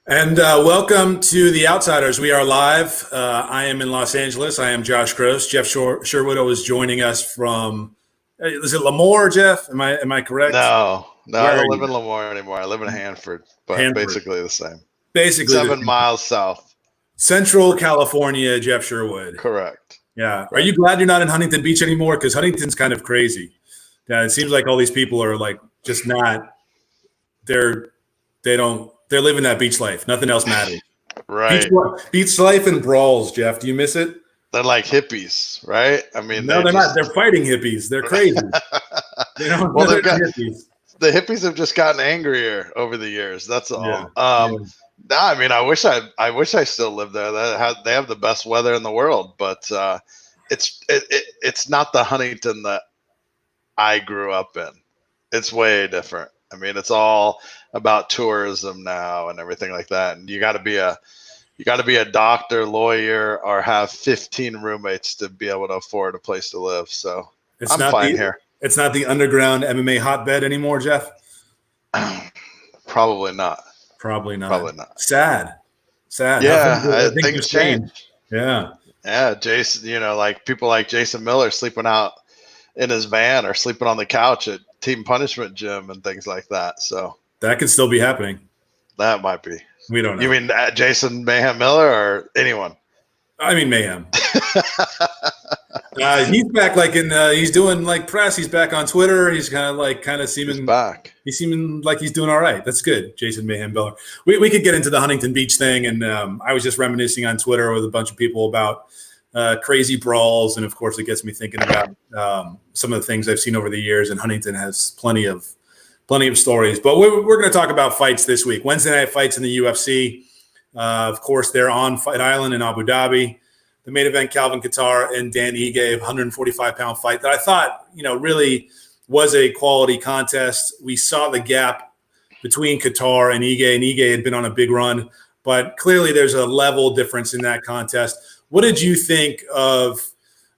And welcome to The Outsiders. We are live. I am in Los Angeles. I am Josh Gross. Jeff Sherwood is joining us from, is it Lemoore, Jeff? Am I correct? No, Where I are don't live you? in Lemoore anymore. I live in Hanford, but Hanford. basically the same. Basically, 7 miles south. Central California, Jeff Sherwood. Correct. Yeah. Are Right. you glad you're not in Huntington Beach anymore? Because Huntington's kind of crazy. Yeah, it seems like all these people are like just not, they're, they're living that beach life. Nothing else matters. Right. Beach life and brawls, Jeff. Do you miss it? They're like hippies, right? I mean, No, they they're not. just. They're fighting hippies. They're crazy. They don't. Well, They're they've got hippies. the hippies have just gotten angrier over the years. That's Yeah. all. Yeah. No, I mean, I wish I still lived there. They have the best weather in the world, but it's not the Huntington that I grew up in. It's way different. I mean, it's all about tourism now and everything like that. And you got to be a doctor, lawyer, or have 15 roommates to be able to afford a place to live. So It's I'm not fine the. here. It's not the underground MMA hotbed anymore, Jeff. Probably not. Probably not. Probably not. Sad. Sad. Yeah, Things things have change. changed. Yeah. Yeah, Jason, like people like Jason Miller sleeping out in his van or sleeping on the couch at Team Punishment Gym and things like that. So That could still be happening. that might be. We don't know. You mean Jason Mayhem Miller or anyone? I mean, mayhem. He's back, like he's doing like press. He's back on Twitter. He's kind of He's seeming. back. He's seeming like he's doing all right. That's good, Jason Mayhem Miller. We could get into the Huntington Beach thing, and I was just reminiscing on Twitter with a bunch of people about crazy brawls, and of course, it gets me thinking about some of the things I've seen over the years. And Huntington has plenty of stories. But we're going to talk about fights this week. Wednesday night fights in the UFC. Of course, they're on Fight Island in Abu Dhabi. The main event, Calvin Kattar and Dan Ige, 145-pound fight that I thought, really was a quality contest. We saw the gap between Kattar and Ige had been on a big run, but clearly there's a level difference in that contest. What did you think of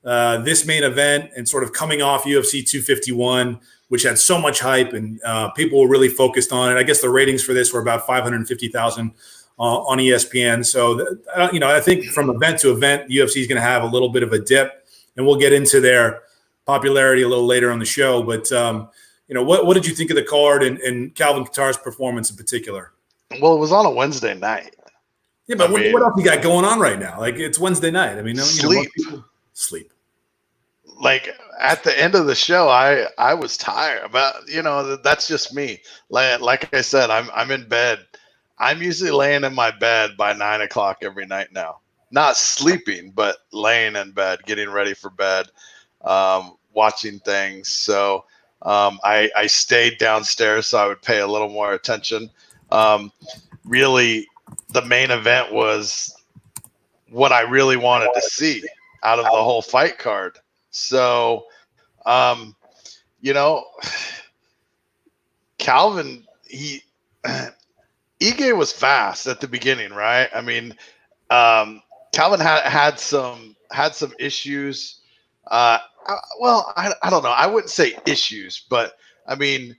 this main event and sort of coming off UFC 251, which had so much hype and people were really focused on it? I guess the ratings for this were about 550,000 on ESPN. So, I think from event to event, UFC is going to have a little bit of a dip, and we'll get into their popularity a little later on the show. But, what did you think of the card and Calvin Kattar's performance in particular? Well, it was on a Wednesday night. Yeah, but what else you got going on right now? Like, it's Wednesday night. I mean, sleep. Sleep. Like at the end of the show, I was tired, but that's just me. Like I said, I'm in bed. I'm usually laying in my bed by 9 o'clock every night now. Not sleeping, but laying in bed, getting ready for bed, watching things. So I stayed downstairs so I would pay a little more attention. Really, the main event was what I really wanted to see out of the whole fight card. So, Calvin, Ige was fast at the beginning, right? I mean, Calvin had some issues. I don't know. I wouldn't say issues, but I mean,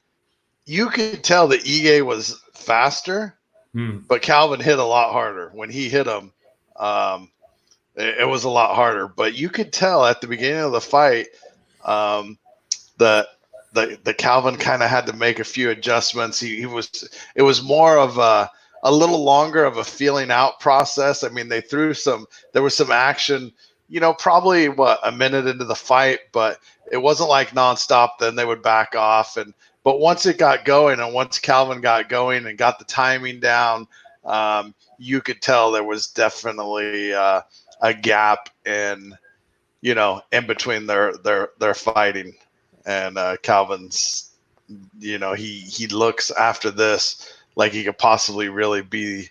you could tell that Ige was faster, but Calvin hit a lot harder. When he hit him, it was a lot harder. But you could tell at the beginning of the fight that the Calvin kind of had to make a few adjustments. It was more of a little longer of a feeling out process. I mean, there was some action, probably a minute into the fight, but it wasn't like nonstop. Then they would back off. But once it got going and once Calvin got going and got the timing down, you could tell there was definitely a gap in between their fighting. And Calvin's, he looks after this like he could possibly really be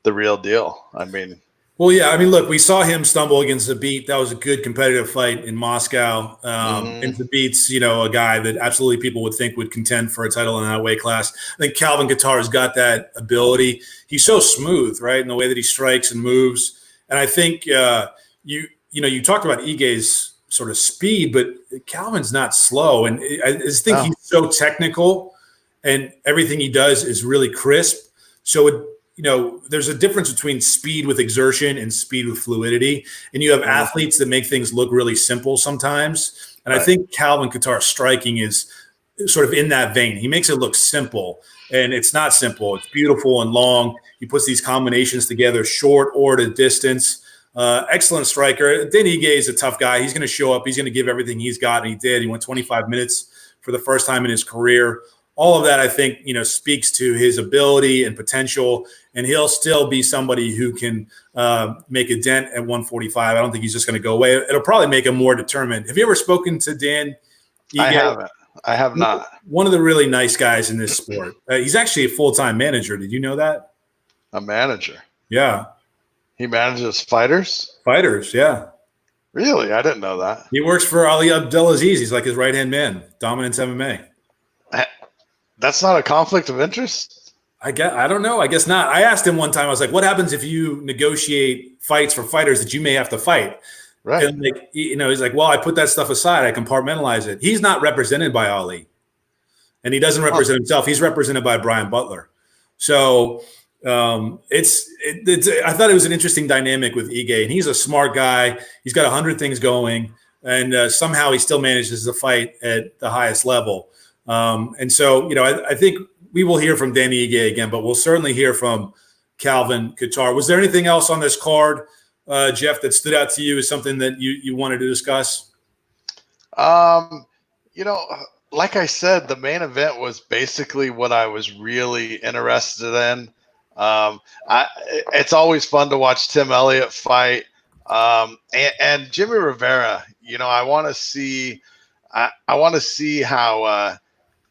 the real deal. I mean, well, yeah. I mean, look, we saw him stumble against Zabit. That was a good competitive fight in Moscow. And Zabit's, a guy that absolutely people would think would contend for a title in that weight class. I think Calvin Kattar's got that ability. He's so smooth, right, in the way that he strikes and moves. And I think you talked about Ige's sort of speed, but Calvin's not slow. And I just think he's so technical and everything he does is really crisp. So there's a difference between speed with exertion and speed with fluidity. And you have athletes that make things look really simple sometimes. And I think Calvin Kattar's striking is sort of in that vein. He makes it look simple, and it's not simple. It's beautiful and long. He puts these combinations together, short or to distance. Excellent striker. Dan Ige is a tough guy. He's going to show up. He's going to give everything he's got, and he did. He went 25 minutes for the first time in his career. All of that, I think, speaks to his ability and potential, and he'll still be somebody who can make a dent at 145. I don't think he's just going to go away. It'll probably make him more determined. Have you ever spoken to Dan Ige? I haven't. I have not. One of the really nice guys in this sport. He's actually a full-time manager. Did you know that? A manager? Yeah. He manages fighters? Fighters, yeah. Really? I didn't know that. He works for Ali Abdelaziz. He's like his right-hand man, Dominance MMA. That's not a conflict of interest? I don't know. I guess not. I asked him one time, I was like, what happens if you negotiate fights for fighters that you may have to fight? Right. And he's like, well, I put that stuff aside. I compartmentalize it. He's not represented by Ali, and he doesn't represent himself. He's represented by Brian Butler. So I thought it was an interesting dynamic with Ige, and he's a smart guy. He's got 100 things going, and somehow he still manages to fight at the highest level. And so, I think we will hear from Danny Ige again, but we'll certainly hear from Calvin Kattar. Was there anything else on this card, Jeff, that stood out to you as something that you wanted to discuss? Like I said, the main event was basically what I was really interested in. It's always fun to watch Tim Elliott fight. And Jimmy Rivera, I want to see how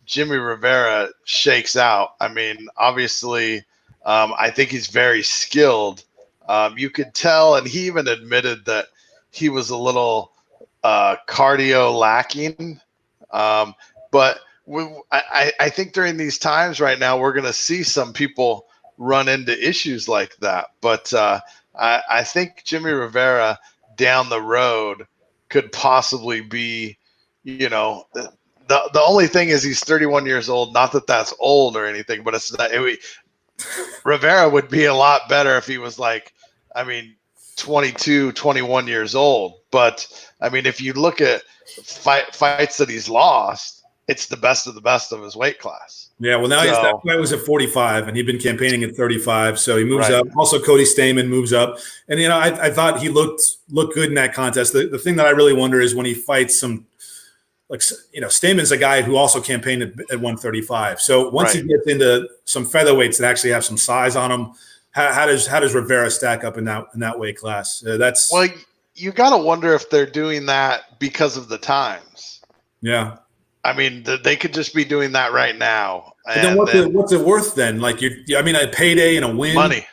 Jimmy Rivera shakes out. I mean, obviously, I think he's very skilled. You could tell, and he even admitted that he was a little cardio lacking. But I think during these times right now, we're going to see some people run into issues like that. But I think Jimmy Rivera down the road could possibly be, the only thing is he's 31 years old. Not that that's old or anything, but it's not. Rivera would be a lot better if he was 22, 21 years old. But I mean, if you look at fights that he's lost, it's the best of the best of his weight class. Yeah, well, now that fight was at 45, and he'd been campaigning at 35, so he moves up. Also, Cody Stamann moves up, and I thought he looked good in that contest. The thing that I really wonder is when he fights some, Stamann's a guy who also campaigned at 135. So once he gets into some featherweights that actually have some size on them, how does Rivera stack up in that weight class? Well, you got to wonder if they're doing that because of the times. Yeah. I mean, they could just be doing that right now. But then what's it worth then? A payday and a win. Money.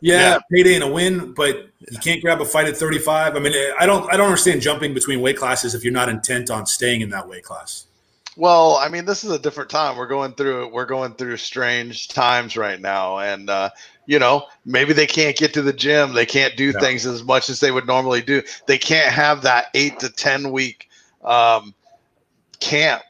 Yeah, payday and a win, but you can't grab a fight at 35. I mean, I don't understand jumping between weight classes if you're not intent on staying in that weight class. Well, I mean, this is a different time. We're going through strange times right now, and maybe they can't get to the gym. They can't do things as much as they would normally do. They can't have that 8 to 10 week camp.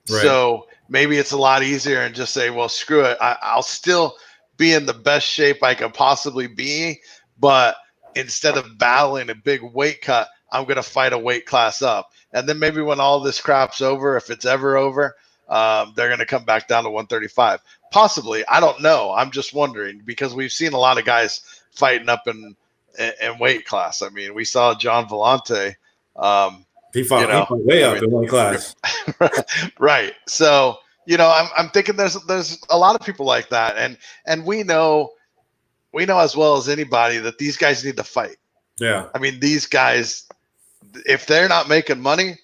Right. So maybe it's a lot easier and just say, well, screw it. I'll still be in the best shape I could possibly be, but instead of battling a big weight cut, I'm going to fight a weight class up. And then maybe when all this crap's over, if it's ever over, they're going to come back down to 135. Possibly. I don't know. I'm just wondering because we've seen a lot of guys fighting up in weight class. I mean, we saw John Vellante. He fought way up in weight class. Right. So, I'm thinking there's a lot of people like that. And we know as well as anybody that these guys need to fight. Yeah. I mean, these guys, if they're not making money,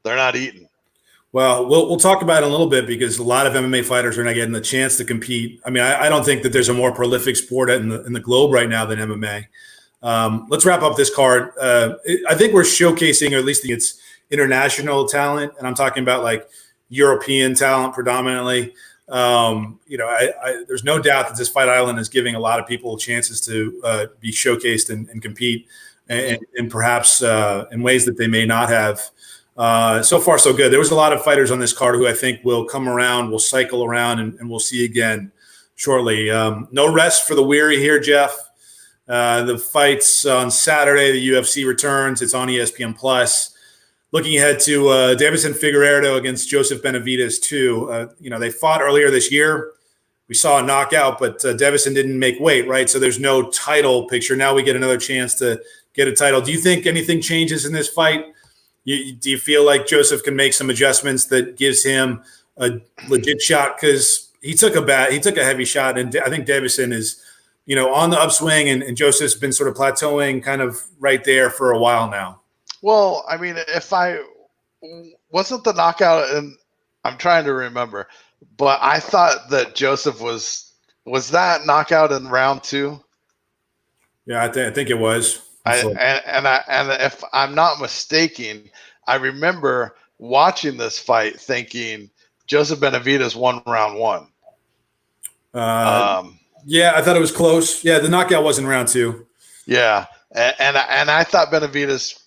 they're not eating. Well, we'll talk about it a little bit because a lot of MMA fighters are not getting the chance to compete. I mean, I don't think that there's a more prolific sport in the globe right now than MMA. Let's wrap up this card. I think we're showcasing, or at least it's international talent, and I'm talking about European talent predominantly. There's no doubt that this Fight Island is giving a lot of people chances to be showcased and compete, and perhaps in ways that they may not have. So far, so good. There was a lot of fighters on this card who I think will come around, will cycle around, and we'll see again. shortly. No rest for the weary here, Jeff. The fight's on Saturday. The UFC returns. It's on ESPN Plus. Looking ahead to Davison Figueiredo against Joseph Benavidez too. They fought earlier this year. We saw a knockout, but Davison didn't make weight, right? So there's no title picture. Now we get another chance to get a title. Do you think anything changes in this fight? Do you feel like Joseph can make some adjustments that gives him a legit shot? Because he took a heavy shot, and I think Davison is, on the upswing, and Joseph's been sort of plateauing kind of right there for a while now. Well, I mean, if I wasn't the knockout, and I'm trying to remember, but I thought that Joseph was that knockout in round 2? Yeah, I think it was. And if I'm not mistaken, I remember watching this fight thinking Joseph Benavidez won round 1. Yeah, I thought it was close. Yeah, the knockout was in round 2. Yeah, and I thought Benavidez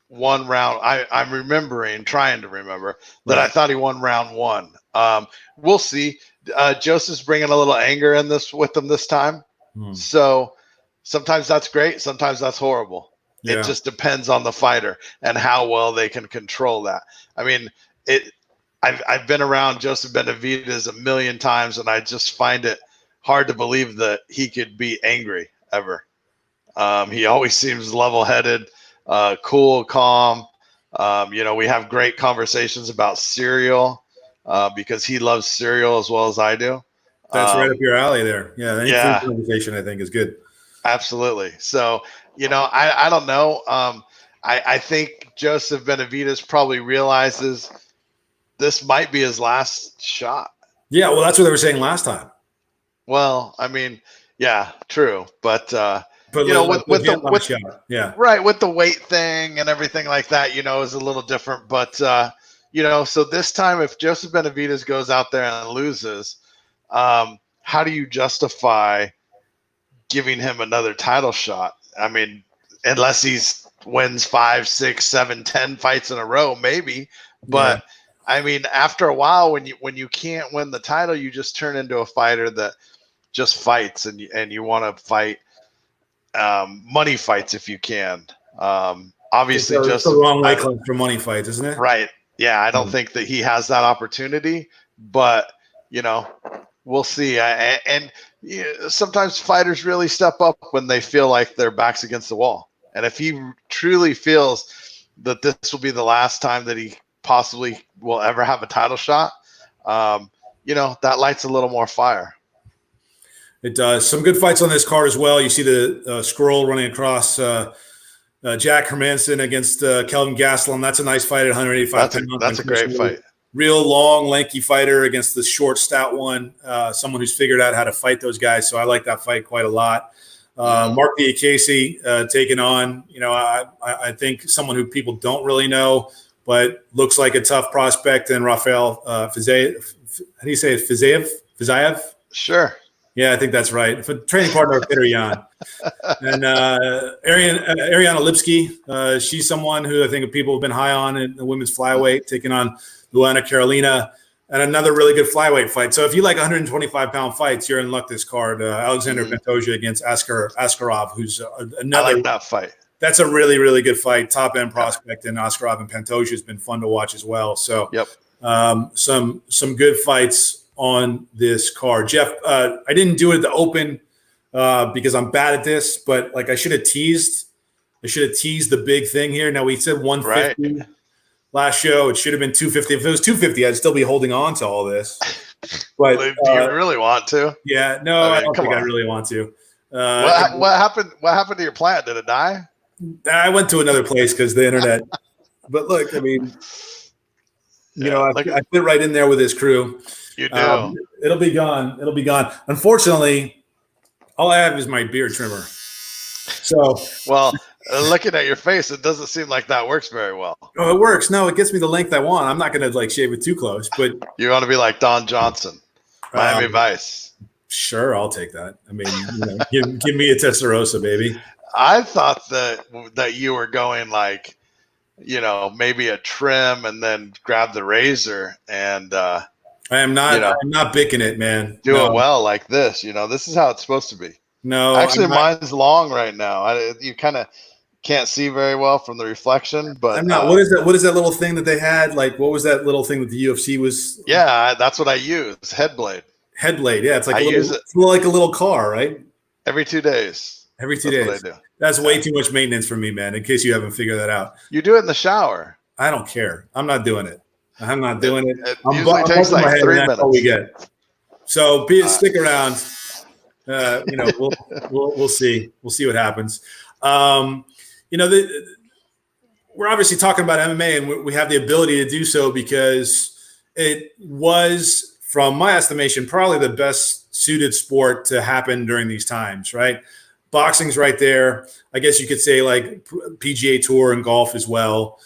won round. I'm trying to remember that. Right. I thought he won round 1. We'll see. Joseph's bringing a little anger in with him this time. So sometimes that's great. Sometimes that's horrible. Yeah. It just depends on the fighter and how well they can control that. I mean, I've been around Joseph Benavidez a million times, and I just find it hard to believe that he could be angry ever. He always seems level-headed, cool, calm. We have great conversations about cereal because he loves cereal as well as I do. That's right up your alley there. Yeah, any food conversation I think is good. Absolutely. So, I don't know. I think Joseph Benavidez probably realizes this might be his last shot. Yeah, well, that's what they were saying last time. Well, I mean, yeah, with the weight thing and everything like that, is a little different. But so this time, if Joseph Benavidez goes out there and loses, how do you justify giving him another title shot? I mean, unless he wins 5, 6, 7, 10 fights in a row, maybe. But yeah. I mean, after a while, when you can't win the title, you just turn into a fighter that just fights, and you want to fight money fights if you can. Obviously, it's the wrong way for money fights, isn't it? Right. Yeah, I don't think that he has that opportunity, but we'll see. Sometimes fighters really step up when they feel like their back's against the wall. And if he truly feels that this will be the last time that he possibly will ever have a title shot, that lights a little more fire. It does. Some good fights on this card as well. You see the scroll running across Jack Hermansson against Kelvin Gastelum. That's a nice fight at 185 pounds. That's a great fight. Real long, lanky fighter against the short, stout one. Someone who's figured out how to fight those guys. So I like that fight quite a lot. Mark Diakiese taking on, I think someone who people don't really know, but looks like a tough prospect, and Rafael Fiziev. How do you say it? Fiziev? Sure. Yeah, I think that's right. For training partner of Petr Yan. And Ariana Lipski, she's someone who I think people have been high on in the women's flyweight, taking on Luana Carolina, and another really good flyweight fight. So if you like 125-pound fights, you're in luck this card. Alexander Pantoja against Askarov, who's another. I like that fight. That's a really, really good fight. Top-end prospect, and Askarov and Pantoja has been fun to watch as well. So yep. Some good fights on this card. Jeff, I didn't do it at the open because I'm bad at this, but I should have teased the big thing here. Now we said 150 right. Last show. It should have been 250. If it was 250, I'd still be holding on to all this. But do you really want to? Yeah, no, I don't think I really want to. What happened? What happened to your plant? Did it die? I went to another place because the internet. But look, I mean, I fit right in there with this crew. You do. It'll be gone. It'll be gone. Unfortunately, all I have is my beard trimmer. So, well, looking at your face, it doesn't seem like that works very well. Oh, it works. No, it gets me the length I want. I'm not going to shave it too close, but you want to be like Don Johnson, Miami Vice. Sure, I'll take that. I mean, give me a Testarossa, baby. I thought that you were going maybe a trim and then grab the razor and. I am not. You know, I'm not bicking it, man. do No, it well like this. You know, this is how it's supposed to be. no. Actually, mine's long right now. You kind of can't see very well from the reflection, but I'm not. What is that? What is that little thing that they had? Like, what was that little thing that the UFC was? yeah, that's what I use. Headblade. Headblade. Yeah, it's like I a little. use it It's like a little car, right? every 2 days. Every two That's days. what I do. That's way too much maintenance for me, man. In case you haven't figured that out, You do it in the shower. I don't care. I'm not doing it. I'm not doing it. It I'm usually takes bumping my like head, 3 and that's all we minutes. get. So stick around. We'll see. We'll see what happens. You know, we're obviously talking about MMA, and we have the ability to do so because it was, from my estimation, probably the best suited sport to happen during these times, right? Boxing's right there. I guess you could say like PGA Tour and golf as well.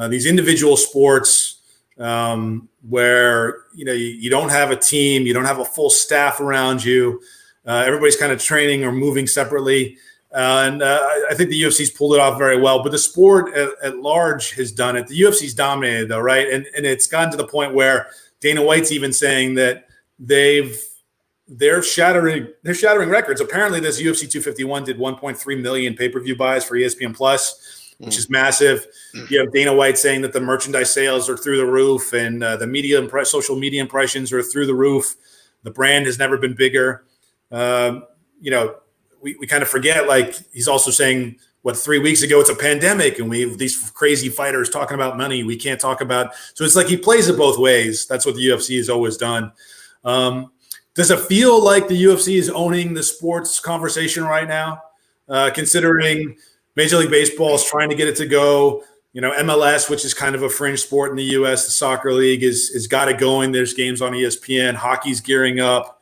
These individual sports where, you know, you don't have a team, you don't have a full staff around you. Everybody's kind of training or moving separately. I think the UFC's pulled it off very well, but the sport at large has done it. The UFC's dominated though, right? And it's gotten to the point where Dana White's even saying that they're shattering records. Apparently this UFC 251 did 1.3 million pay-per-view buys for ESPN Plus, which is massive. You have Dana White saying that the merchandise sales are through the roof, and the social media impressions are through the roof. The brand has never been bigger. We kind of forget, like, he's also saying, 3 weeks ago, it's a pandemic and we have these crazy fighters talking about money we can't talk about. So it's like he plays it both ways. That's what the UFC has always done. Does it feel like the UFC is owning the sports conversation right now, considering Major League Baseball is trying to get it to go? You know, MLS, which is kind of a fringe sport in the U.S., the soccer league is got it going. There's games on ESPN. Hockey's gearing up.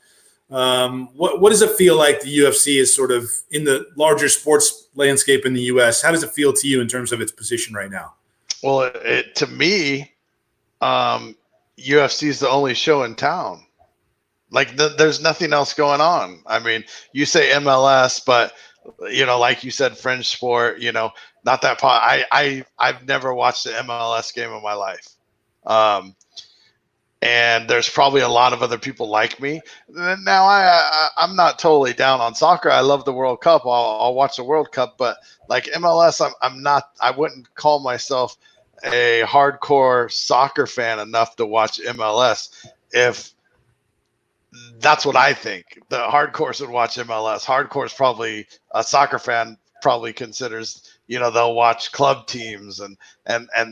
What does it feel like the UFC is sort of in the larger sports landscape in the U.S.? How does it feel to you in terms of its position right now? Well, to me, UFC is the only show in town. Like there's nothing else going on. I mean, you say MLS, but you know, like you said, fringe sport. You know, not that. I've never watched an MLS game in my life. And there's probably a lot of other people like me. Now, I'm not totally down on soccer. I love the World Cup. I'll watch the World Cup, but like MLS, I'm not. I wouldn't call myself a hardcore soccer fan enough to watch MLS. If that's what I think, the hardcores would watch MLS. Hardcore's probably a soccer fan. Probably considers, you know, they'll watch club teams and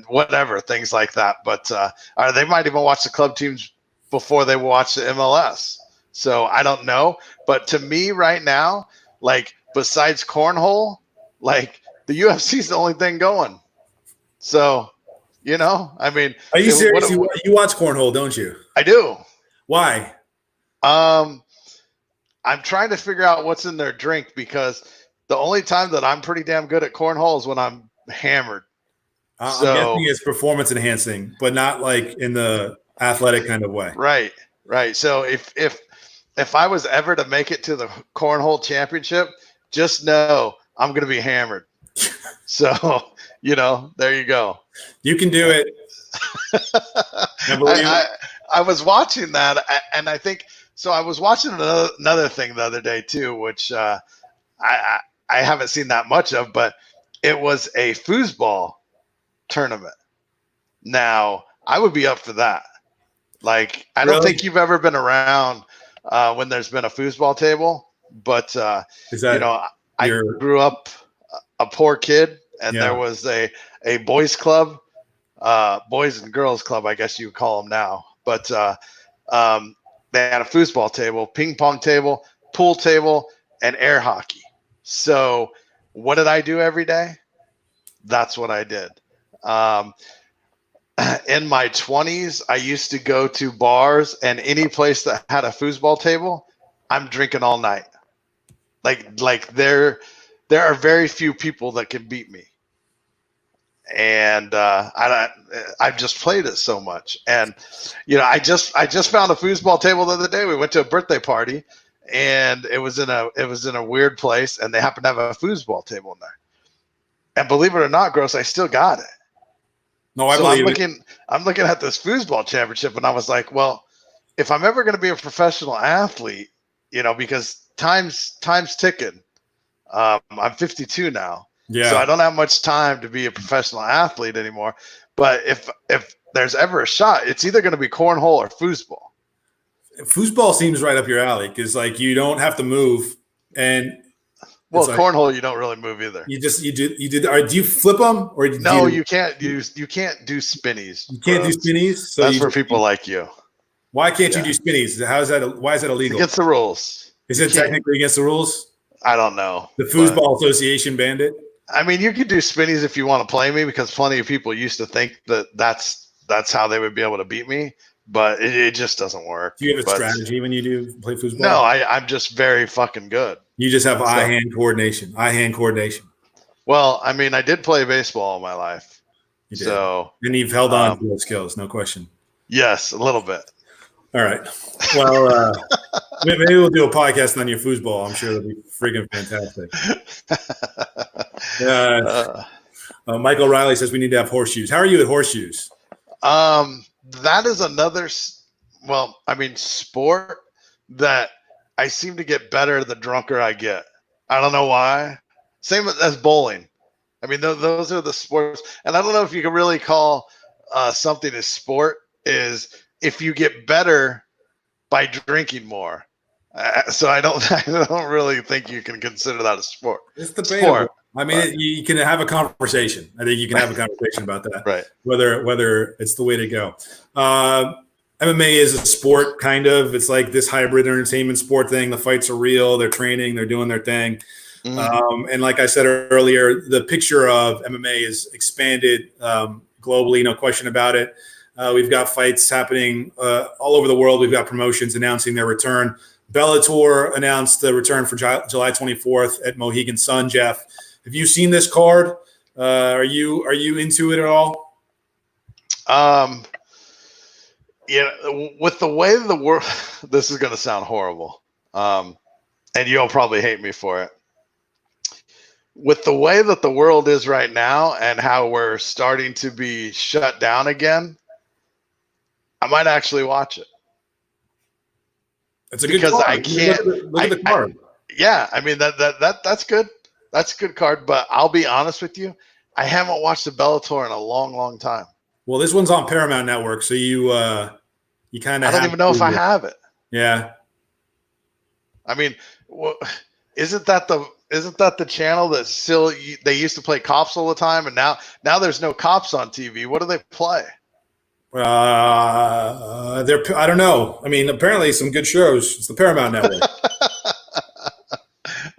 whatever, things like that. But or they might even watch the club teams before they watch the MLS. So I don't know. But to me right now, like besides cornhole, like the UFC is the only thing going. So, you know, I mean, are you serious? You watch cornhole, don't you? I do. Why? I'm trying to figure out what's in their drink, because the only time that I'm pretty damn good at cornhole is when I'm hammered. I'm guessing it's performance enhancing, but not like in the athletic kind of way. Right, right. So if I was ever to make it to the cornhole championship, just know I'm going to be hammered. So, you know, there you go. You can do it. I was watching that, and I think so. I was watching another thing the other day too, which I haven't seen that much of, but it was a foosball tournament. Now, I would be up for that. Like, I don't think you've ever been around when there's been a foosball table, but you know, I grew up a poor kid, and there was a boys club, boys and girls club, I guess you would call them now. But they had a foosball table, ping pong table, pool table, and air hockey. So what did I do every day? That's what I did. In my 20s, I used to go to bars, and any place that had a foosball table, I'm drinking all night. Like there are very few people that can beat me. And I've just played it so much. And you know, I just found a foosball table the other day. We went to a birthday party, and it was in a weird place, and they happened to have a foosball table in there. And believe it or not, Gross, I still got it. No, I believe I'm looking at this foosball championship, and I was like, well, if I'm ever going to be a professional athlete, because time's ticking. I'm 52 now, Yeah. so I don't have much time to be a professional athlete anymore. But if there's ever a shot, it's either going to be cornhole or foosball. Foosball seems right up your alley because like you don't have to move, and Well, like, cornhole you don't really move either. you do. Or do you flip them or No, you can't do spinnies. You can't do spinnies. So that's for people like you. Why can't you do spinnies? Why is that illegal? Against the rules. Is it technically against the rules? I don't know. The Foosball Association banned it. I mean, you could do spinnies if you want to play me, because plenty of people used to think that's how they would be able to beat me, but it just doesn't work. Do you have a strategy when you do play foosball? No, I'm just very fucking good. You just have eye-hand coordination. Well, I mean, I did play baseball all my life. You did. So, and you've held on to those skills, no question. Yes, a little bit. All right. Well, maybe we'll do a podcast on your foosball. I'm sure it'll be freaking fantastic. Michael Riley says we need to have horseshoes. How are you at horseshoes? That is another, sport that I seem to get better the drunker I get. I don't know why. Same as bowling. I mean, those are the sports. And I don't know if you can really call something a sport is if you get better by drinking more. So I don't really think you can consider that a sport. It's debatable. I mean, you can have a conversation. I think you can have a conversation about that. Right. Whether it's the way to go. MMA is a sport, kind of. It's like this hybrid entertainment sport thing. The fights are real. They're training. They're doing their thing. Mm-hmm. And like I said earlier, the picture of MMA is expanded globally, no question about it. We've got fights happening all over the world. We've got promotions announcing their return. Bellator announced the return for July 24th at Mohegan Sun. Jeff, have you seen this card? Are you into it at all? With the way the world, this is going to sound horrible, and you'll probably hate me for it. With the way that the world is right now and how we're starting to be shut down again, I might actually watch it. It's a good card. I can't look at the card. I mean that's good. That's a good card, but I'll be honest with you, I haven't watched the Bellator in a long, long time. Well, this one's on Paramount Network, so you kind of. I don't even know if I have it. Yeah. I mean, isn't that the channel that still they used to play cops all the time, and now there's no cops on TV? What do they play? I don't know. I mean, apparently some good shows. It's the Paramount Network.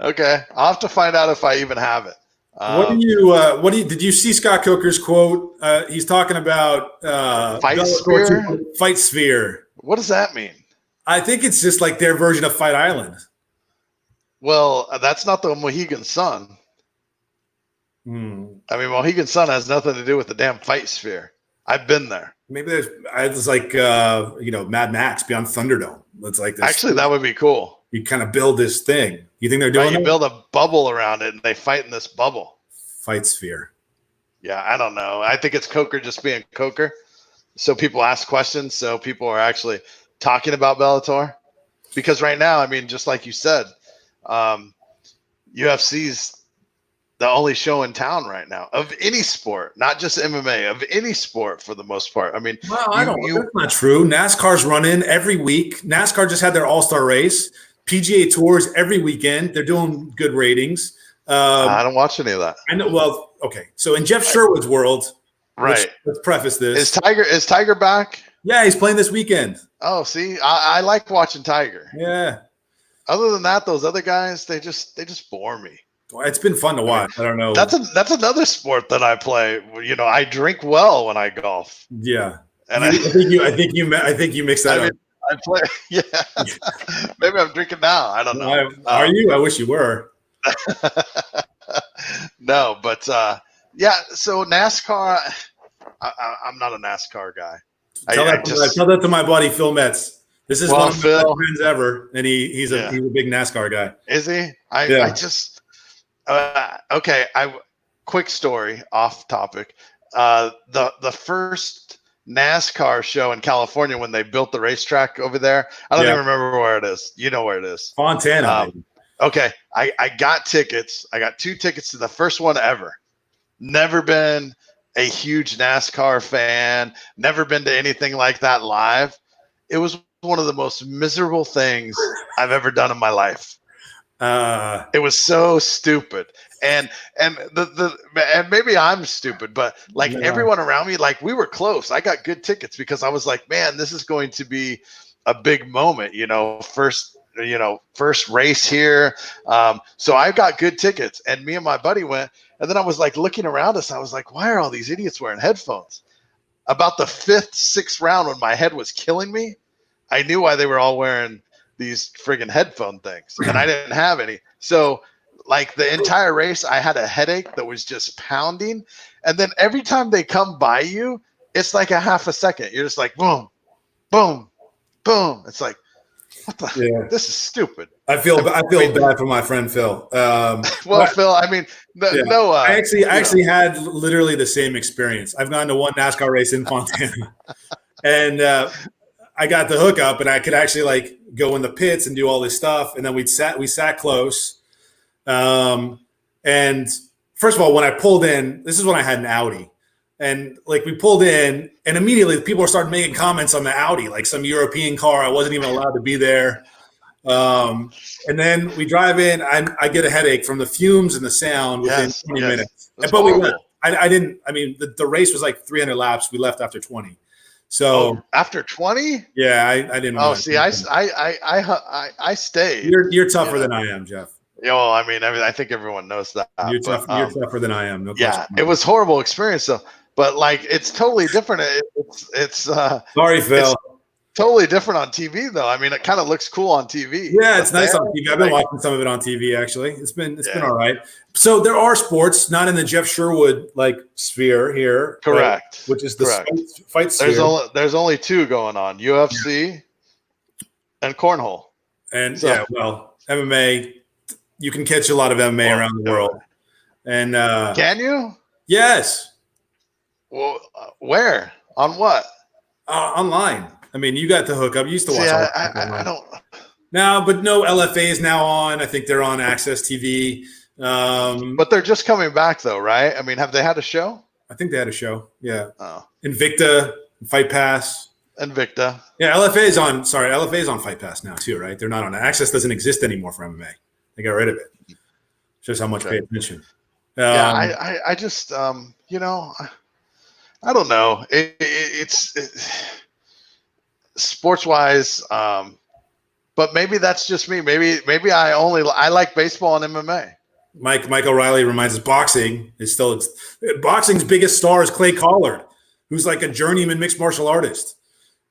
Okay, I'll have to find out if I even have it. Did you see Scott Coker's quote? He's talking about Fight Sphere. Fight Sphere. What does that mean? I think it's just like their version of Fight Island. Well, that's not the Mohegan Sun. I mean, Mohegan Sun has nothing to do with the damn Fight Sphere. I've been there. Maybe it's like Mad Max Beyond Thunderdome. It's like this. Actually, that would be cool. You kind of build this thing. You think they're doing? You build a bubble around it, and they fight in this bubble. Fight Sphere. Yeah, I don't know. I think it's Coker just being Coker. So people ask questions. So people are actually talking about Bellator. Because right now, I mean, just like you said, UFC's the only show in town right now of any sport, not just MMA, of any sport for the most part. I mean, that's not true. NASCAR's running every week. NASCAR just had their All-Star race. PGA Tours every weekend. They're doing good ratings. I don't watch any of that. I know. Well, okay. So in Jeff Sherwood's world, right? Let's preface this. Is Tiger back? Yeah, he's playing this weekend. Oh, see, I like watching Tiger. Yeah. Other than that, those other guys, they just bore me. It's been fun to watch. I don't know. That's another sport that I play. I drink well when I golf. Yeah, and I think you mix that up. I play. Yeah, maybe I'm drinking now. I don't know. Are you? I wish you were. No, but yeah. So NASCAR, I'm not a NASCAR guy. Tell that to my buddy Phil Metz. This is one of my best friends ever, and he's a big NASCAR guy. Is he? I just. Okay, quick story off topic. The first NASCAR show in California when they built the racetrack over there. I don't even remember where it is. You know where it is. Fontana. Okay. I got tickets. I got 2 tickets to the first one ever. Never been a huge NASCAR fan. Never been to anything like that live. It was one of the most miserable things I've ever done in my life. It was so stupid. And maybe I'm stupid, but like everyone around me, like we were close. I got good tickets because I was like, man, this is going to be a big moment, first race here. So I got good tickets, and me and my buddy went, and then I was like looking around us. I was like, why are all these idiots wearing headphones? About the 5th, 6th round, when my head was killing me, I knew why they were all wearing these friggin' headphone things, and I didn't have any. So like the entire race, I had a headache that was just pounding. And then every time they come by you, it's like a half a second. You're just like, boom, boom, boom. It's like, what the? Yeah. This is stupid. I feel bad for my friend Phil. Phil, I mean, no. I actually had literally the same experience. I've gone to one NASCAR race in Fontana, and I got the hookup, and I could actually like go in the pits and do all this stuff. And then we sat close. And first of all, when I pulled in, this is when I had an Audi, and like we pulled in, and immediately people started making comments on the Audi, like some European car. I wasn't even allowed to be there. And then we drive in, I get a headache from the fumes and the sound within 20 minutes. But we left. I didn't, I mean, the race was like 300 laps. We left after 20. So after 20? Yeah, I didn't. Oh, see, I stayed. You're tougher than I am, Jeff. Well, I mean, I think everyone knows that. You're tougher than I am. No question. It was a horrible experience, though. But like, it's totally different. It's sorry, Phil. It's totally different on TV, though. I mean, it kind of looks cool on TV. Yeah, it's nice on TV. I've been watching some of it on TV. Actually, it's been all right. So there are sports, not in the Jeff Sherwood like sphere here. Correct. Which is the fight sphere. There's only 2 going on: UFC and cornhole. And MMA. You can catch a lot of MMA around the world. And can you? Yes. Well, where? On what? Online. I mean, you got the hookup. You used to watch. I don't. No, but no, LFA is now on. I think they're on Access TV. But they're just coming back, though, right? I mean, have they had a show? I think they had a show. Yeah. Oh. Invicta, Fight Pass. Invicta. Yeah, LFA is on. Sorry, LFA is on Fight Pass now too, right? They're not on. Access doesn't exist anymore for MMA. They got rid of it. Shows how much pay attention. I just, I don't know. It's sports wise, but maybe that's just me. Maybe I like baseball and MMA. Mike O'Reilly reminds us boxing's biggest star is Clay Collard, who's like a journeyman mixed martial artist.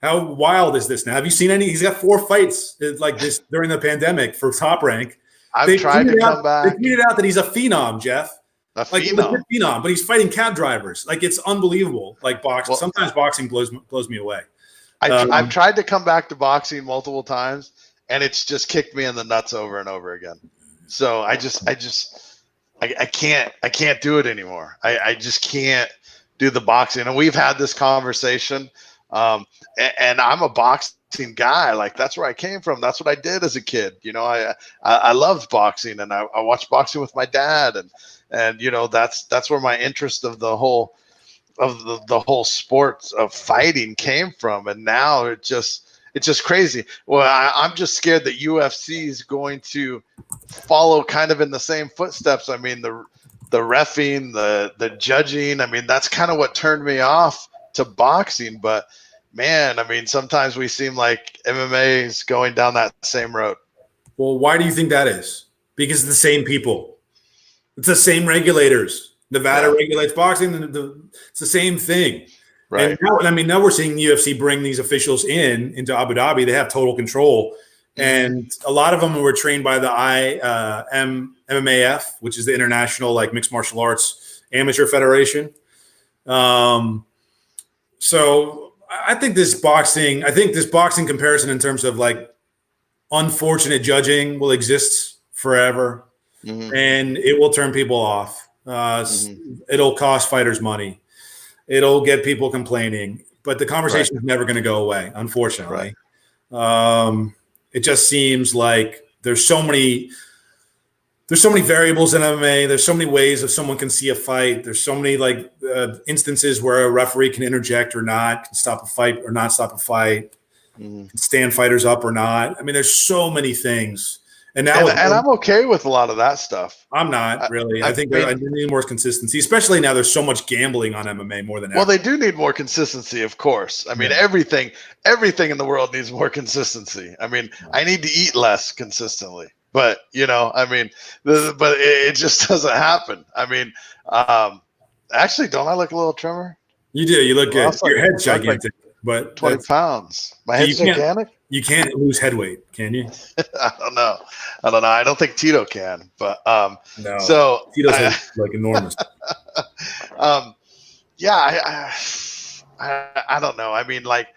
How wild is this now? Have you seen any? He's got 4 fights like this during the pandemic for Top Rank. I've tried to come back. They tweeted out that he's a phenom, Jeff. Phenom, but he's fighting cab drivers. Like, it's unbelievable. Like boxing. Well, sometimes boxing blows me away. I've tried to come back to boxing multiple times, and it's just kicked me in the nuts over and over again. So I can't do it anymore. I just can't do the boxing. And we've had this conversation. And I'm a boxing guy. Like, that's where I came from. That's what I did as a kid. I loved boxing, and I watched boxing with my dad, and that's where my interest of the whole sport of fighting came from. And now it's just crazy. Well, I'm just scared that UFC is going to follow kind of in the same footsteps. I mean, the reffing, the judging. I mean, that's kind of what turned me off to boxing. But man, I mean, sometimes we seem like MMA is going down that same road. Well, why do you think that is? Because it's the same people. It's the same regulators. Nevada regulates boxing. It's the same thing. Right. And now we're seeing the UFC bring these officials into Abu Dhabi. They have total control. And a lot of them were trained by the IMMAF, which is the International Mixed Martial Arts Amateur Federation. So I think this boxing comparison in terms of unfortunate judging will exist forever, and it will turn people off. It'll cost fighters money. It'll get people complaining. but the conversation is never going to go away, unfortunately. Right. It just seems like there's so many variables in MMA. There's so many ways that someone can see a fight. There's so many instances where a referee can interject or not, can stop a fight or not stop a fight, can stand fighters up or not. I mean, there's so many things. And now, and I'm okay with a lot of that stuff. I'm not really. I think I need more consistency, especially now. There's so much gambling on MMA more than ever. Well, they do need more consistency, of course. I mean, everything in the world needs more consistency. I mean, I need to eat less consistently, but I mean, but it just doesn't happen. I mean, actually, don't I look a little trimmer? You do. You look good. Your head's gigantic, but 20 pounds. My head's gigantic. You can't lose head weight, can you? I don't know. I don't think Tito can, but no. So Tito's enormous. Yeah, I don't know. I mean, my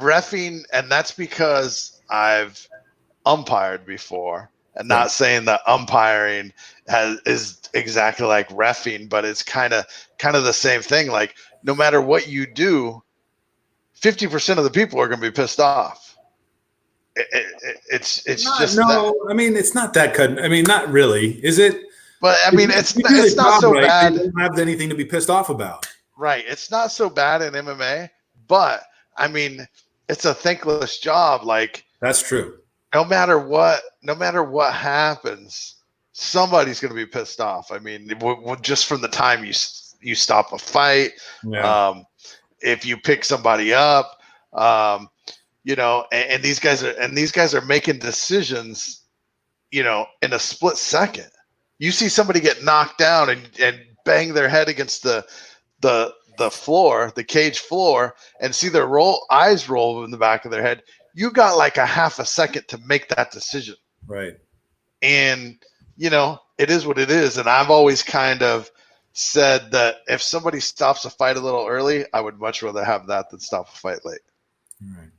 reffing, and that's because I've umpired before, and not saying that umpiring is exactly like reffing, but it's kind of the same thing. Like, no matter what you do, 50% of the people are going to be pissed off. It's just no. that. I mean, it's not that cut. I mean, not really, is it? But I mean, it's not so bad. You don't have anything to be pissed off about. Right. It's not so bad in MMA, but I mean, it's a thankless job. Like, that's true. No matter what happens, somebody's going to be pissed off. I mean, just from the time you stop a fight. Yeah. If you pick somebody up, and these guys are making decisions, in a split second. You see somebody get knocked down and bang their head against the floor, the cage floor, and see their eyes roll in the back of their head. You got like a half a second to make that decision. Right. And, it is what it is. And I've always kind of said that if somebody stops a fight a little early, I would much rather have that than stop a fight late. All right.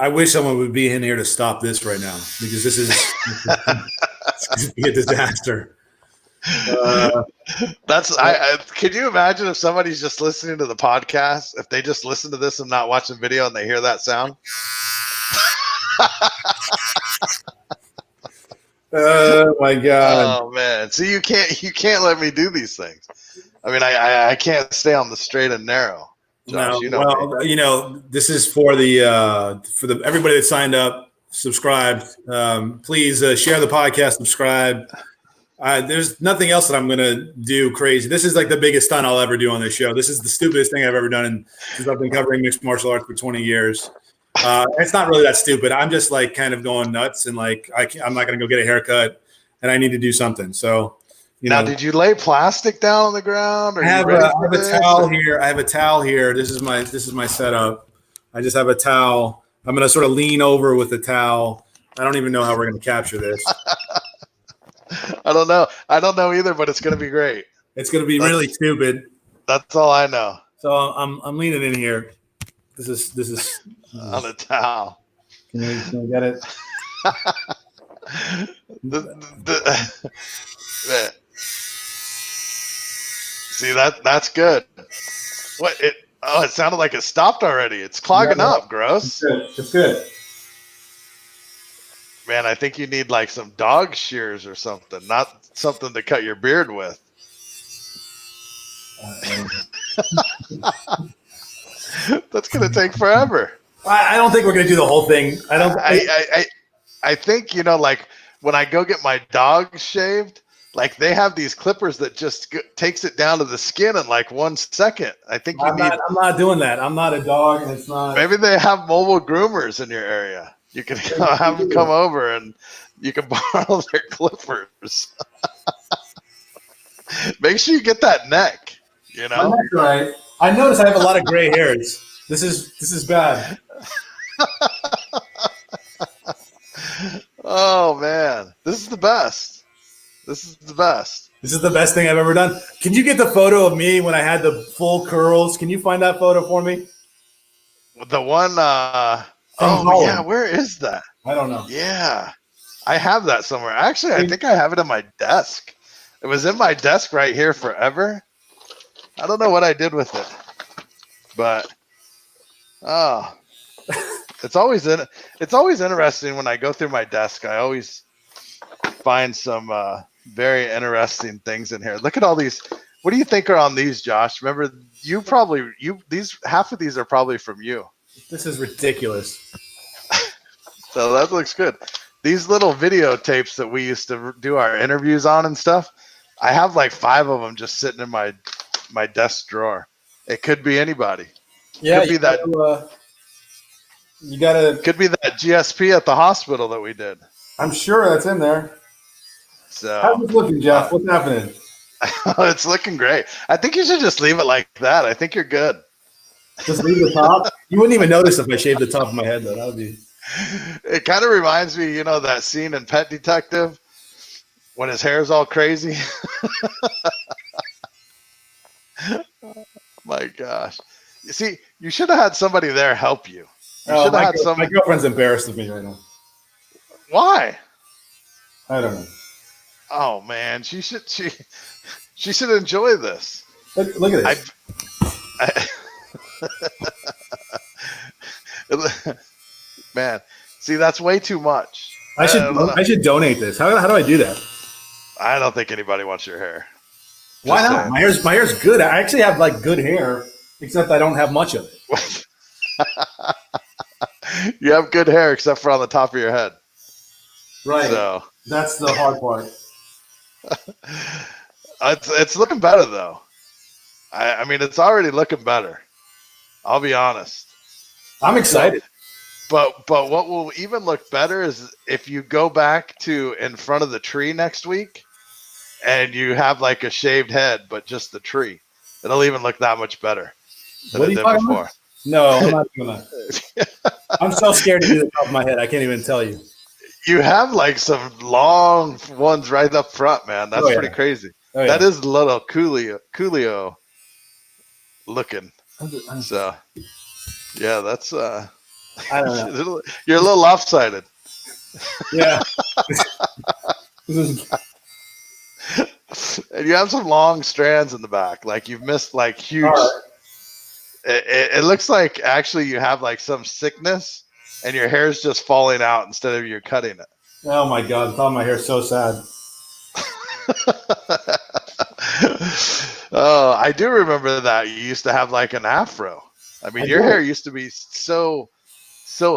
I wish someone would be in here to stop this right now, because this is it's going to be a disaster. Can you imagine if somebody's just listening to the podcast, if they just listen to this and not watch the video and they hear that sound? Oh my God. Oh man. See, you can't let me do these things. I mean, I can't stay on the straight and narrow. Josh, this is for the everybody that signed up, subscribed. Please share the podcast, subscribe. There's nothing else that I'm going to do crazy. This is like the biggest stunt I'll ever do on this show. This is the stupidest thing I've ever done since I've been covering mixed martial arts for 20 years. It's not really that stupid. I'm just like kind of going nuts, and like I'm not going to go get a haircut, and I need to do something. So, now, did you lay plastic down on the ground? Or I have a towel here. I have a towel here. This is my setup. I just have a towel. I'm going to sort of lean over with the towel. I don't even know how we're going to capture this. I don't know either, but it's going to be great. It's going to be really stupid. That's all I know. So I'm leaning in here. This is on a towel. Can you get it? See, that's good. It sounded like it stopped already. It's clogging up. Gross. It's good. Man, I think you need like some dog shears or something, not something to cut your beard with. That's gonna take forever. I don't think we're gonna do the whole thing. I think like when I go get my dog shaved, like they have these clippers that just takes it down to the skin in like 1 second. I think I'm not doing that. I'm not a dog, and it's not. Maybe they have mobile groomers in your area. You can have them come over and you can borrow their clippers. Make sure you get that neck. That's right. I notice I have a lot of gray hairs. This is bad. Oh man, this is the best. This is the best thing I've ever done. Can you get the photo of me when I had the full curls? Can you find that photo for me? The one. Yeah, where is that? I don't know. Yeah, I have that somewhere. Actually, I think I have it on my desk. It was in my desk right here forever. I don't know what I did with it, but it's always interesting when I go through my desk. I always find some very interesting things in here. Look at all these. What do you think are on these, Josh? Remember, half of these are probably from you. This is ridiculous. So that looks good. These little videotapes that we used to do our interviews on and stuff, I have like 5 of them just sitting in my desk drawer. It could be anybody. Yeah, could be that. You gotta. Could be that GSP at the hospital that we did. I'm sure that's in there. So how's it looking, Jeff? What's happening? It's looking great. I think you should just leave it like that. I think you're good. Just leave the top. You wouldn't even notice if I shaved the top of my head, though. That would be. It kind of reminds me, that scene in Pet Detective when his hair's all crazy. My gosh. You see, you should have had somebody there help you. My girlfriend's embarrassed of me right now. Why? I don't know. Oh man, she should enjoy this. Look at this. Man, see, that's way too much. I should donate this. How do I do that? I don't think anybody wants your hair. Why not? My hair's good. I actually have like good hair, except I don't have much of it. You have good hair except for on the top of your head. Right. So that's the hard part. It's looking better though. I mean, it's already looking better. I'll be honest. I'm excited. But what will even look better is if you go back to in front of the tree next week and you have like a shaved head, but just the tree. It'll even look that much better than it did before. No, I'm not doing that. I'm so scared to do the top of my head. I can't even tell you. You have like some long ones right up front, man. That's pretty crazy. Oh, yeah. That is a little Coolio looking. So, yeah, that's I don't know. You're a little lopsided. Yeah. And you have some long strands in the back. Like you've missed like huge. It looks like actually you have like some sickness and your hair is just falling out instead of you cutting it. Oh my God. I thought my hair's so sad. Oh, I do remember that. You used to have like an afro. I mean, your hair used to be so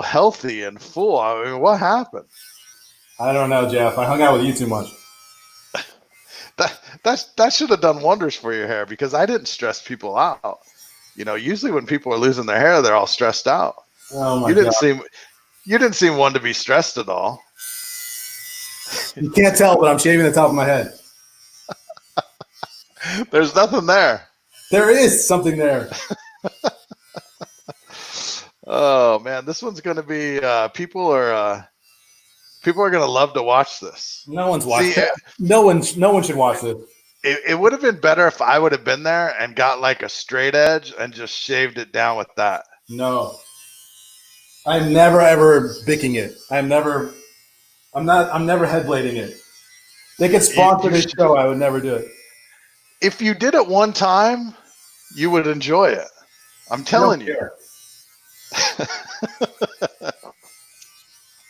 healthy and full. I mean, what happened? I don't know, Jeff. I hung out with you too much. That should have done wonders for your hair because I didn't stress people out. Usually when people are losing their hair, they're all stressed out. Oh my God. You didn't seem one to be stressed at all. You can't tell, but I'm shaving the top of my head. There's nothing there. There is something there. Oh man, this one's going to be people are going to love to watch this. No one's watching it. No one should watch this. It would have been better if I would have been there and got like a straight edge and just shaved it down with that. No. I'm never ever bicking it. I'm never head blading it. They could sponsor this show. I would never do it. If you did it one time, you would enjoy it. I'm telling you.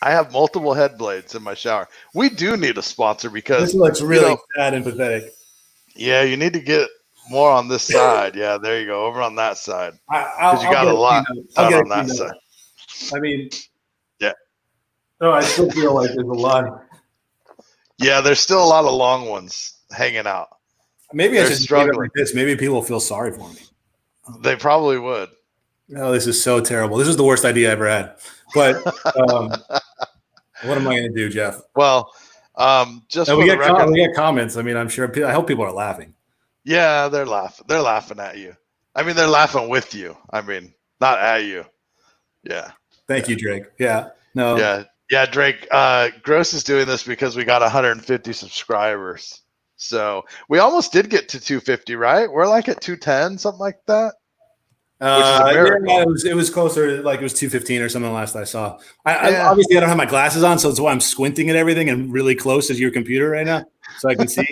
I have multiple head blades in my shower. We do need a sponsor because this looks really sad and pathetic. Yeah, you need to get more on this side. Yeah, there you go. Over on that side. Because you got a lot on that side. I mean, yeah. No, I still feel like there's a lot. Yeah, there's still a lot of long ones hanging out. Maybe I should struggle like this. Maybe people will feel sorry for me. They probably would. No, this is so terrible. This is the worst idea I ever had. But what am I going to do, Jeff? Well, just we get comments. I mean, I'm sure. I hope people are laughing. Yeah, they're laughing. They're laughing at you. I mean, they're laughing with you. I mean, not at you. Yeah. Thank you, Drake. Yeah. No. Yeah, Drake. Gross is doing this because we got 150 subscribers. So we almost did get to 250, right? We're like at 210, something like that. Which is a miracle. Yeah, it was closer, like it was 215 or something last I saw. I obviously I don't have my glasses on, so that's why I'm squinting at everything and really close to your computer right now, so I can see.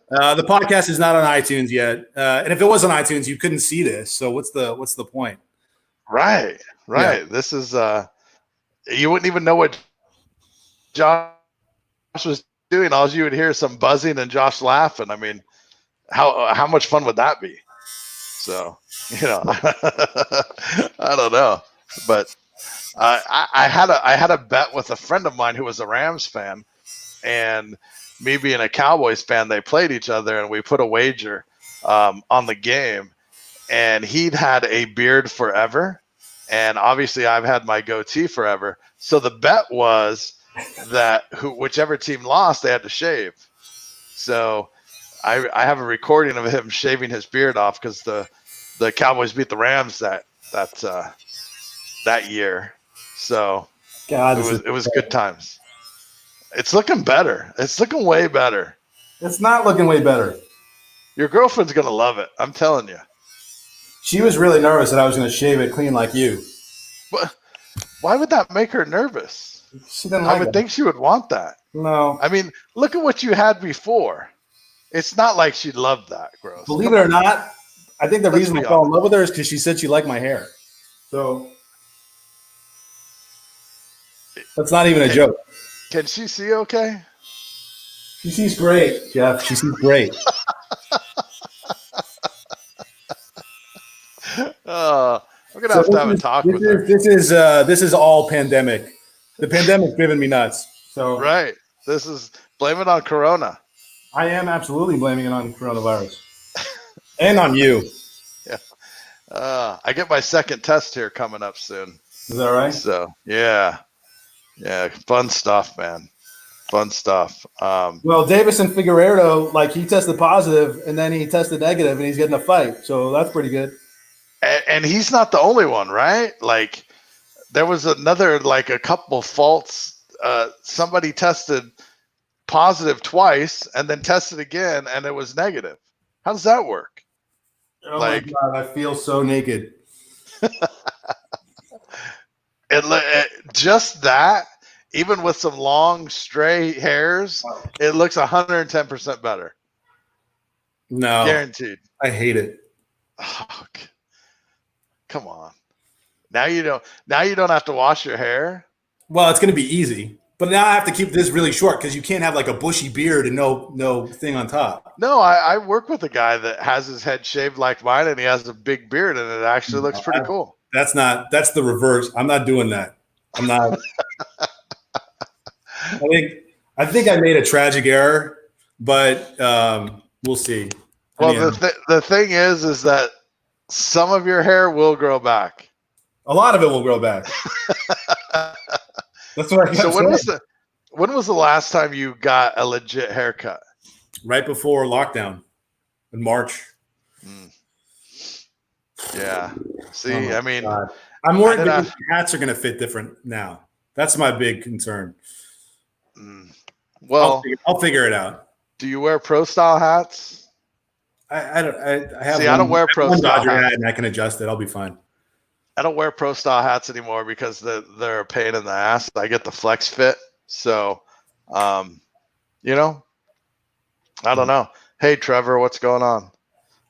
The podcast is not on iTunes yet, and if it was on iTunes, you couldn't see this. So what's the point? Right. Yeah. This is you wouldn't even know what Josh was doing. All you would hear is some buzzing and Josh laughing. I mean, how much fun would that be? So, I don't know, but I had a bet with a friend of mine who was a Rams fan, and me being a Cowboys fan, they played each other, and we put a wager on the game, and he'd had a beard forever, and obviously I've had my goatee forever. So the bet was that whichever team lost, they had to shave. So I have a recording of him shaving his beard off because the Cowboys beat the Rams that year. So God, it was good times. It's looking better. It's looking way better. It's not looking way better. Your girlfriend's gonna love it. I'm telling you. She was really nervous that I was going to shave it clean like you. But why would that make her nervous? She didn't like I would think she would want that. No. I mean, look at what you had before. It's not like she loved that, gross. Believe it or not, I think the reason I fell in love with her is because she said she liked my hair. So that's not even a joke. Can she see okay? She sees great, Jeff. She sees great. I'm gonna have to have a talk with her. This is all pandemic. The pandemic's driven me nuts. So right. This is blame it on Corona. I am absolutely blaming it on coronavirus. And on you. Yeah. I get my second test here coming up soon. Is that right? So yeah. Fun stuff, man. Fun stuff. Well, Davison Figueroa, like he tested positive and then he tested negative and he's getting a fight. So that's pretty good. And he's not the only one, right? Like there was another, like a couple faults. Somebody tested positive twice and then tested again and it was negative. How does that work? Oh my God, I feel so naked. Just that, even with some long stray hairs, it looks 110% better. No, guaranteed. I hate it. Oh, come on. Now you don't have to wash your hair. Well, it's going to be easy, but now I have to keep this really short because you can't have like a bushy beard and no thing on top. No, I work with a guy that has his head shaved like mine, and he has a big beard, and it actually looks pretty cool. That's the reverse. I'm not doing that. I'm not. I think I made a tragic error, but we'll see. Well, the thing is that some of your hair will grow back. A lot of it will grow back. That's what I got. So when was the last time you got a legit haircut? Right before lockdown in March. Yeah. See, I mean, God. I'm worried that hats are going to fit different now. That's my big concern. Well, I'll figure it out. Do you wear pro style hats? I don't. I have. See, I don't wear pro style hats, and I can adjust it. I'll be fine. I don't wear pro style hats anymore because they're a pain in the ass. I get the flex fit, so I don't know. Hey, Trevor, what's going on?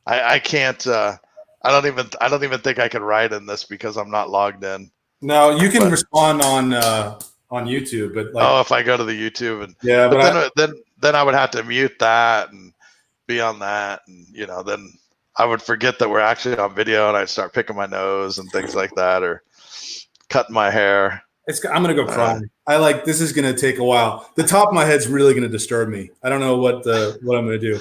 I can't. I don't even think I could write in this because I'm not logged in. No, you can respond on YouTube, but if I go to the YouTube and then I would have to mute that and be on that, and then I would forget that we're actually on video, and I'd start picking my nose and things like that, or cutting my hair. I'm gonna go cry. This is gonna take a while. The top of my head's really gonna disturb me. I don't know what I'm gonna do.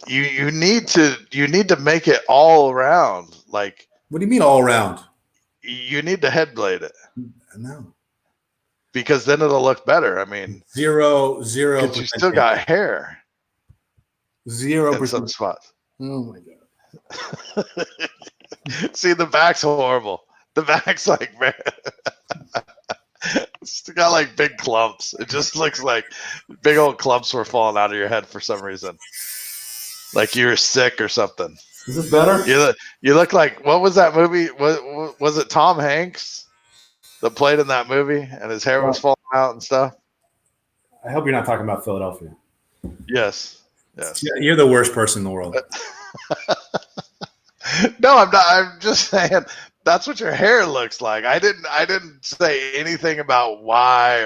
You need to make it all around. Like, what do you mean all around? You need to head blade it. No. Because then it'll look better. I mean, 0. Because you still got hair. 0% in some spots. Oh my God. See, the back's horrible. The back's like, man, it's got like big clumps. It just looks like big old clumps were falling out of your head for some reason. Like you were sick or something. Is this better? You look like, what was that movie? Was it Tom Hanks that played in that movie and his hair was falling out and stuff? I hope you're not talking about Philadelphia. Yes. Yes. Yeah, you're the worst person in the world. No, I'm not. I'm just saying that's what your hair looks like. I didn't say anything about why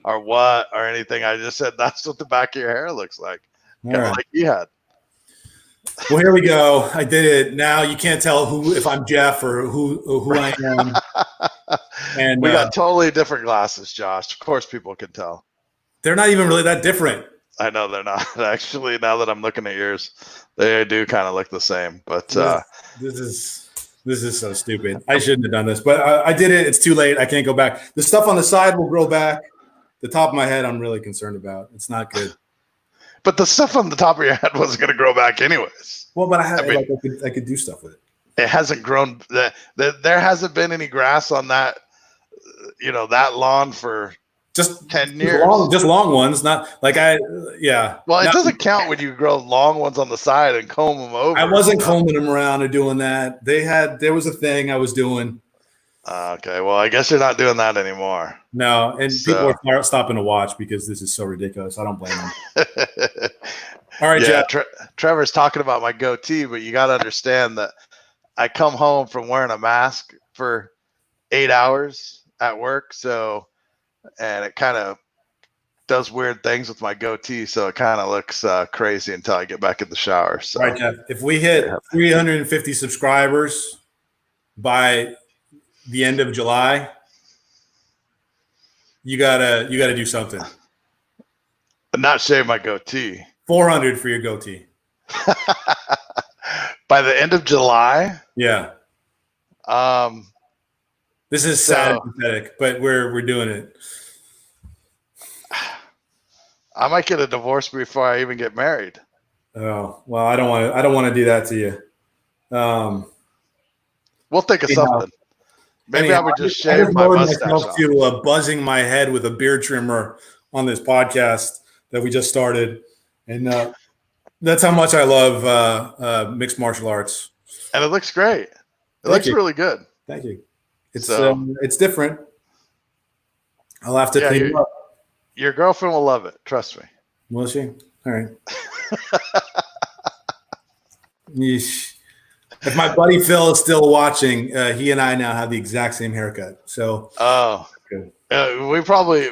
or what or anything. I just said that's what the back of your hair looks like. All Kind of right. like you had. Well, here we go. I did it. Now you can't tell if I'm Jeff or who I am. And We got totally different glasses, Josh. Of course, people can tell. they're not even really that different. I know they're not. Actually, now that I'm looking at yours, they do kind of look the same. But This is so stupid. I shouldn't have done this, but I did it. It's too late. I can't go back. The stuff on the side will grow back. The top of my head, I'm really concerned about. It's not good. but the stuff on the top of your head wasn't going to grow back anyways. Well, but I mean, I could do stuff with it. It hasn't grown. There hasn't been any grass on that, that lawn for Just 10 years. Just long ones, not like yeah. Well, it doesn't count when you grow long ones on the side and comb them over. I wasn't combing them around or doing that. There was a thing I was doing. Okay, well, I guess you're not doing that anymore. No, and people are stopping to watch because this is so ridiculous. I don't blame them. All right, yeah, Jeff. Trevor's talking about my goatee, but you got to understand that I come home from wearing a mask for 8 hours at work, and it kind of does weird things with my goatee, so it kind of looks crazy until I get back in the shower. So. All right, Jeff. If we hit 350 subscribers by the end of July, you gotta do something. But not shave my goatee. 400 for your goatee. By the end of July? Yeah. This is sad and pathetic, but we're doing it. I might get a divorce before I even get married. Oh, well, I don't want to do that to you. We'll think of something. Maybe I would just shave my mustache off. To buzzing my head with a beard trimmer on this podcast that we just started, and that's how much I love mixed martial arts. And it looks great. It looks really good. Thank you. It's different. I'll have to clean it up. Your girlfriend will love it. Trust me. Will she? All right. Yeesh. If my buddy Phil is still watching, he and I now have the exact same haircut. So good. We probably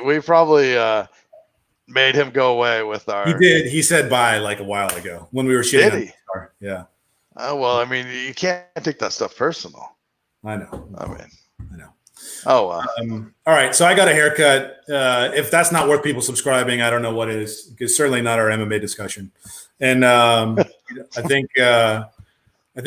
made him go away with our. He did. He said bye like a while ago when we were shitting. Did he? Yeah. Oh well, I mean, you can't take that stuff personal. I know. I know. Oh well. All right. So I got a haircut. If that's not worth people subscribing, I don't know what is. It's certainly not our MMA discussion. And I think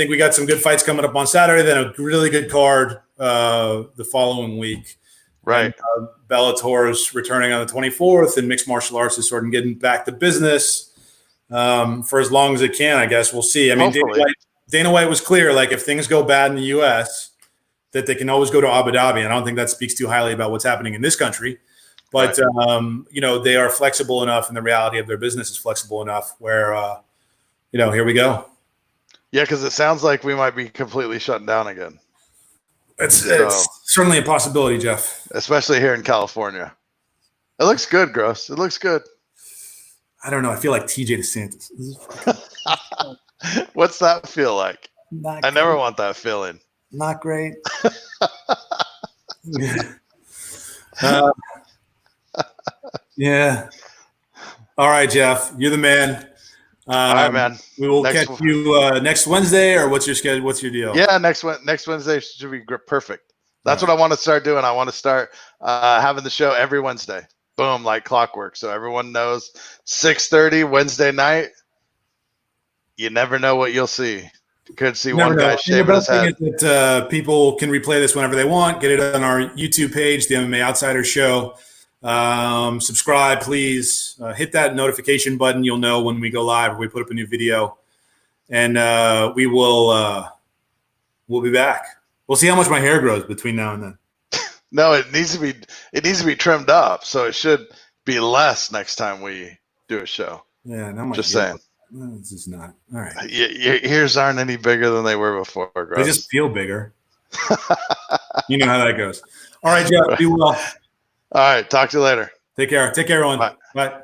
we got some good fights coming up on Saturday. Then a really good card the following week. Right. And, Bellator is returning on the 24th, and mixed martial arts is sort of getting back to business for as long as it can. I guess we'll see. I mean, Dana White was clear. Like if things go bad in the U.S., that they can always go to Abu Dhabi. And I don't think that speaks too highly about what's happening in this country. But, they are flexible enough, and the reality of their business is flexible enough where, here we go. Yeah, because it sounds like we might be completely shutting down again. It's certainly a possibility, Jeff. Especially here in California. It looks good, Gross. It looks good. I don't know. I feel like TJ DeSantis. What's that feel like? I never want that feeling. Not great. Yeah. All right, Jeff. You're the man. All right, man. We will catch you next Wednesday, or what's your schedule? What's your deal? Yeah, next Wednesday should be perfect. That's what I want to start doing. I want to start having the show every Wednesday. Boom, like clockwork. So everyone knows 6:30 Wednesday night. You never know what you'll see. You could see one guy shaving his head. That people can replay this whenever they want. Get it on our YouTube page, the MMA Outsiders Show. Subscribe, please. Hit that notification button. You'll know when we go live or we put up a new video. And we'll be back. We'll see how much my hair grows between now and then. No, it needs to be trimmed up, so it should be less next time we do a show. Yeah, no, just saying. This is not all right. Your ears aren't any bigger than they were before, Gross. They just feel bigger. You know how that goes. All right, Jeff. Be well. All right. Talk to you later. Take care. Take care, everyone. Bye. Bye.